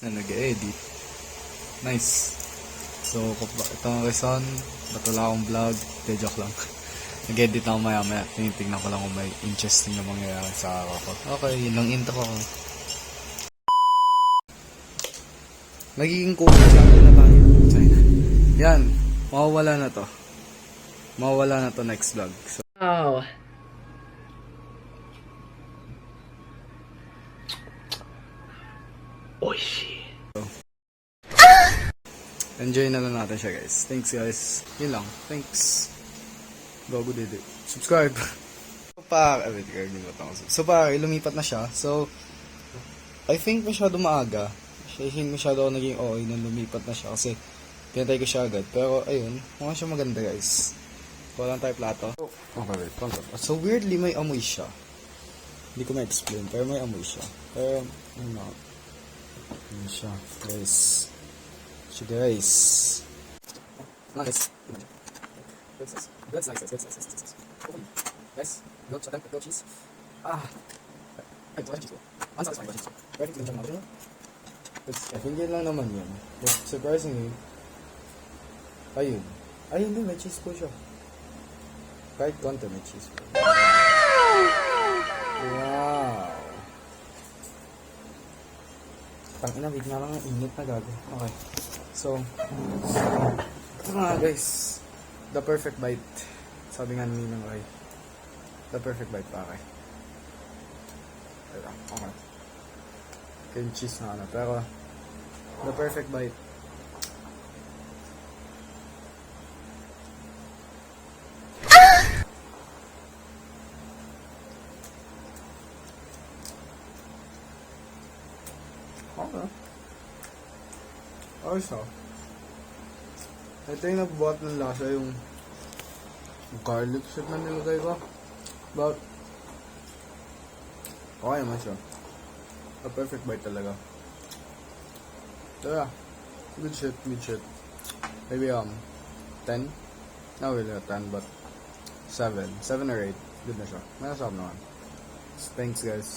na nag-edit. Nice. So, ito ang reason. Ba't wala akong vlog? De, joke lang. Nag-edit ako maya-maya. Tinitignan ko lang kung may interesting na mangyayari sa araw ko. Okay, yun lang intro ko. Magiging cool channel na tayo. Yan. Mawawala na to. Mawawala na to next vlog. So, Oh. Oishi. enjoy na lang natin siya, guys. Thanks, guys. Yun lang. Thanks. Bago dito. Subscribe. So, lumipat na siya. So, I think masyado maaga. I think masyado ako naging okay nung lumipat na siya kasi tinatay ko siya agad. Pero, ayun. Mukha siya maganda, guys. Walang tayo plato. Okay, wait. So, weirdly, may amoy siya. Hindi ko ma-explain, pero may amoy siya. Pero, ano, ano siya, guys. So, guys. Nice. That's nice. Guys, milk, chocolate, milk, cheese. Ay, ito cheese ko. Unsatisfying cheese ko. Ready to enjoy natin. I think yun lang naman yun. But surprisingly, ayun. Ayun din, may cheese po siya. Kahit konti, may cheese po. Wow! Tangina, wait nga lang ang init na gago. Okay. So, ito nga guys. The perfect bite. Sabi nga ni Ninang Ray. The perfect bite pa kay. Okay. Yung cheese na ano. Pero, the perfect bite. Okay. Okay siya. Ito yung nabubuhat ng lasa yung garlic shit na nilagay ko. But, okay naman siya. A perfect bite talaga. So yeah, good shit. Maybe 10? Not really a 10, but 7 or 8. Good na siya. Masarap naman. Thanks guys.